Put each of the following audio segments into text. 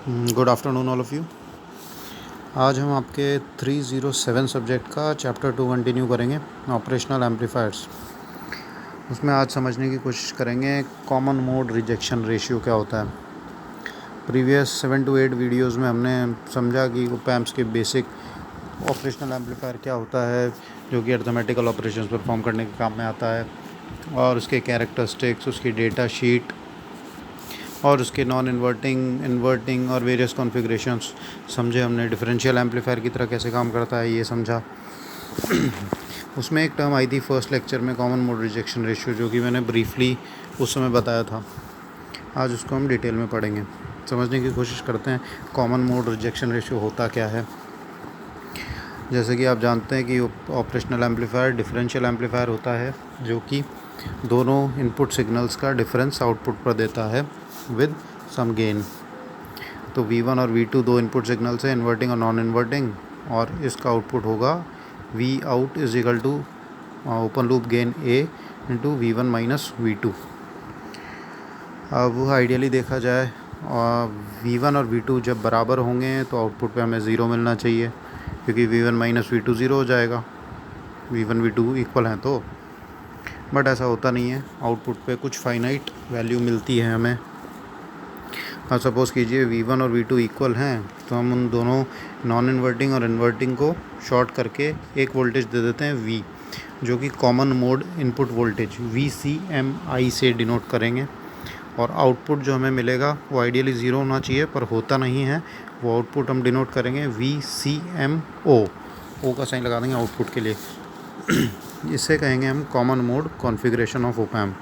Good afternoon all of you. आज हम आपके 307 सब्जेक्ट का चैप्टर 2 कंटिन्यू करेंगे, ऑपरेशनल एम्पलीफायर्स। उसमें आज समझने की कोशिश करेंगे कॉमन मोड रिजेक्शन रेशियो क्या होता है। प्रीवियस 7 to 8 वीडियोज़ में हमने समझा कि ऑप एम्प्स के बेसिक ऑपरेशनल एम्पलीफायर क्या होता है, जो कि अर्थमेटिकल ऑपरेशंस परफॉर्म करने के काम में आता है, और उसके कैरेक्टरिस्टिक्स, उसकी डेटा शीट और उसके नॉन इन्वर्टिंग, इन्वर्टिंग और वेरियस कॉन्फ़िगरेशंस समझे हमने। डिफरेंशियल एम्पलीफायर की तरह कैसे काम करता है ये समझा। उसमें एक टर्म आई थी फर्स्ट लेक्चर में, कॉमन मोड रिजेक्शन रेशियो, जो कि मैंने ब्रीफली उस समय बताया था। आज उसको हम डिटेल में पढ़ेंगे, समझने की कोशिश करते हैं कॉमन मोड रिजेक्शन रेशियो होता क्या है। जैसे कि आप जानते हैं कि ऑपरेशनल एम्पलीफायर डिफरेंशियल एम्पलीफायर होता है, जो कि दोनों इनपुट सिग्नल्स का डिफरेंस आउटपुट पर देता है विद सम गेन। तो V1 और V2 दो इनपुट सिग्नल्स हैं, इन्वर्टिंग और नॉन इन्वर्टिंग, और इसका आउटपुट होगा V out is equal to open loop gain A into V1 minus V2। अब आइडियली देखा जाए V1 और V2 जब बराबर होंगे तो आउटपुट पे हमें ज़ीरो मिलना चाहिए, क्योंकि V1 माइनस V2 ज़ीरो हो जाएगा, V1 V2 इक्वल हैं तो। बट ऐसा होता नहीं है, आउटपुट पे कुछ फाइनाइट वैल्यू मिलती है हमें। अब सपोज़ कीजिए V1 और V2 इक्वल हैं, तो हम उन दोनों नॉन इन्वर्टिंग और इन्वर्टिंग को शॉर्ट करके एक वोल्टेज दे देते हैं V, जो कि common mode input voltage VCMI से डिनोट करेंगे। और आउटपुट जो हमें मिलेगा वो आइडियली ज़ीरो होना चाहिए, पर होता नहीं है। वो आउटपुट हम डिनोट करेंगे VCMO, ओ का साइन लगा देंगे आउटपुट के लिए। इससे कहेंगे हम common mode configuration of op amp,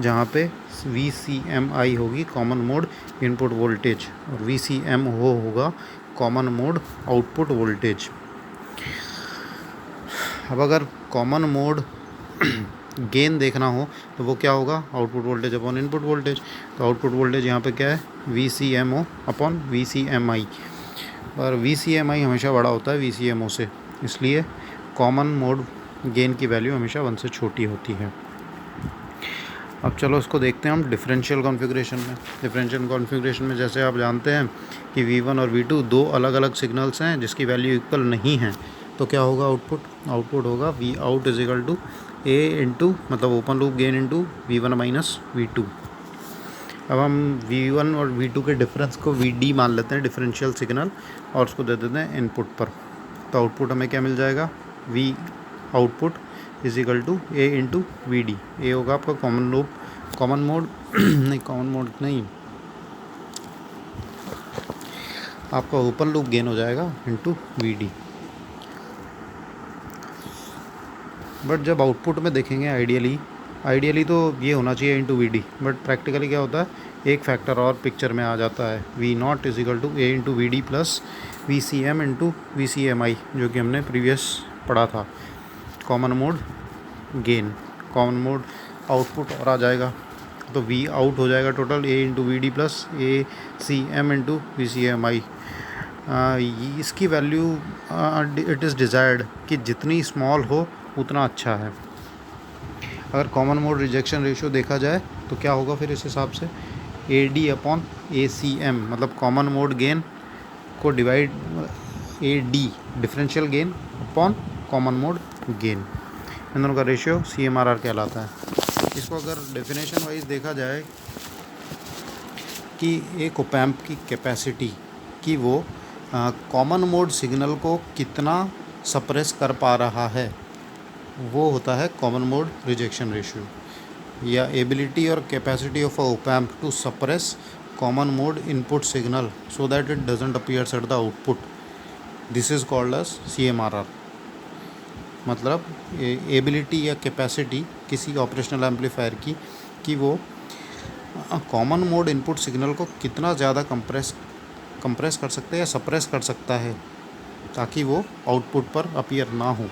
जहाँ पे VCMI होगी कॉमन मोड इनपुट वोल्टेज और VCMO होगा कॉमन मोड आउटपुट वोल्टेज। अब अगर कॉमन मोड गेन देखना हो तो वो क्या होगा, output voltage upon input voltage. तो आउटपुट वोल्टेज यहाँ पे क्या है, VCMO अपॉन VCMI, और VCMI हमेशा बड़ा होता है VCMO से, इसलिए कॉमन मोड गेन की वैल्यू हमेशा 1 से छोटी होती है। अब चलो इसको देखते हैं हम डिफरेंशियल कॉन्फ़िगरेशन में। डिफरेंशियल कॉन्फ़िगरेशन में जैसे आप जानते हैं कि V1 और V2 दो अलग अलग सिग्नल्स हैं जिसकी वैल्यू इक्वल नहीं है, तो क्या होगा आउटपुट होगा V out is equal to A into, मतलब open loop gain into V1 minus V2। अब हम V1 और V2 के डिफरेंस को VD मान लेते हैं, डिफरेंशियल सिग्नल, और उसको दे देते हैं इनपुट पर। तो आउटपुट हमें क्या मिल जाएगा, V output is equal to A into VD। A होगा आपका कॉमन मोड नहीं, आपका ओपन लूप गेन हो जाएगा इंटू VD। बट जब आउटपुट में देखेंगे आइडियली तो ये होना चाहिए इंटू VD, बट प्रैक्टिकली क्या होता है, एक फैक्टर और पिक्चर में आ जाता है, V not is equal to A into VD plus VCM into VCMI, जो कि हमने प्रीवियस पढ़ा था। Common mode gain, common mode output और आ जाएगा, तो V आउट हो जाएगा total A into VD plus ACM into VCMI। इसकी वैल्यू इट इज़ डिज़ायर्ड कि जितनी स्मॉल हो उतना अच्छा है। अगर कॉमन मोड रिजेक्शन रेशियो देखा जाए तो क्या होगा फिर इस हिसाब से, AD अपॉन ACM, मतलब कॉमन मोड गेन को divide AD differential gain upon common mode gain, इन दोनों का रेशियो CMRR कहलाता है। इसको अगर डेफिनेशन वाइज देखा जाए कि एक ऑप एम्प की कैपेसिटी कि वो कॉमन मोड सिग्नल को कितना सप्रेस कर पा रहा है, वो होता है कॉमन मोड रिजेक्शन रेशियो, या एबिलिटी और capacity of a op amp to suppress common mode input signal so that it doesn't appears at the output, this is called as CMRR। मतलब एबिलिटी या कैपेसिटी किसी operational amplifier की कि वो common mode input signal को कितना ज़्यादा compress कर सकता है या सप्रेस कर सकता है ताकि वो आउटपुट पर अपीयर ना हो,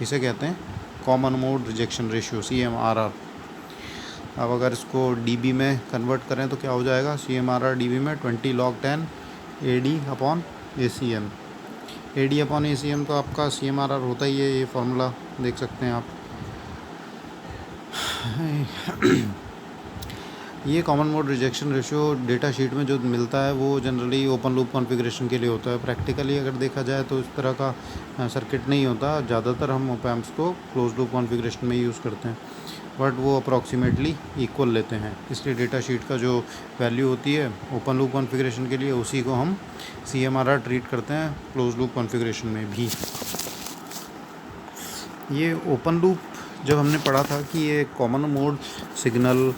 इसे कहते हैं common mode rejection ratio CMRR। अब अगर इसको dB में कन्वर्ट करें तो क्या हो जाएगा, CMRR dB में 20 log 10 AD upon ACM। AD upon ACM तो आपका CMRR होता ही है, ये फार्मूला देख सकते हैं आप। ये common mode rejection ratio data sheet में जो मिलता है वो जनरली ओपन लूप कॉन्फ़िगरेशन के लिए होता है। प्रैक्टिकली अगर देखा जाए तो इस तरह का सर्किट नहीं होता। ज़्यादातर हम ऑप एम्प्स को क्लोज लूप कॉन्फ़िगरेशन में यूज़ करते हैं, बट वो अप्रॉक्सीमेटली इक्वल लेते हैं। इसलिए डेटा शीट का जो वैल्यू होती है ओपन लूप कॉन्फ़िगरेशन के लिए, उसी को हम CMRR ट्रीट करते हैं क्लोज लूप कॉन्फ़िगरेशन में भी। ये ओपन लूप जब हमने पढ़ा था कि ये कॉमन मोड सिग्नल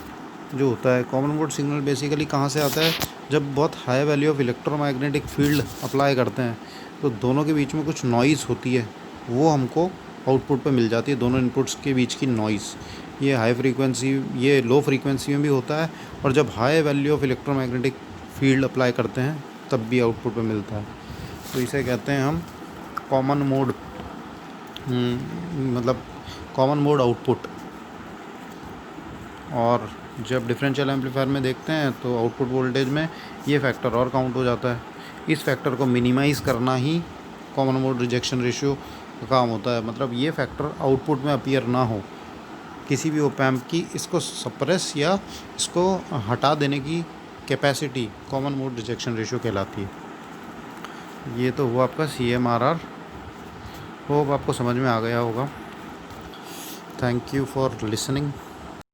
जो होता है, कॉमन मोड सिग्नल बेसिकली कहाँ से आता है, जब बहुत high value of electromagnetic field apply करते हैं तो दोनों के बीच में कुछ नॉइज़ होती है, वो हमको आउटपुट पे मिल जाती है। दोनों इनपुट्स के बीच की नॉइज़, ये हाई फ्रीक्वेंसी, ये लो फ्रीक्वेंसी में भी होता है, और जब high value of electromagnetic field apply करते हैं तब भी आउटपुट पे मिलता है। तो इसे कहते हैं हम कॉमन मोड, मतलब कॉमन मोड आउटपुट। और जब डिफरेंशियल एम्पलीफायर में देखते हैं तो आउटपुट वोल्टेज में ये फैक्टर और काउंट हो जाता है। इस फैक्टर को मिनिमाइज़ करना ही कॉमन मोड रिजेक्शन रेशियो का काम होता है। मतलब ये फैक्टर आउटपुट में अपीयर ना हो किसी भी ऑप एम्प की, इसको सप्रेस या इसको हटा देने की capacity common mode rejection ratio कहलाती है। ये तो हुआ आपका CMRR। होप आपको समझ में आ गया होगा। Thank you for listening.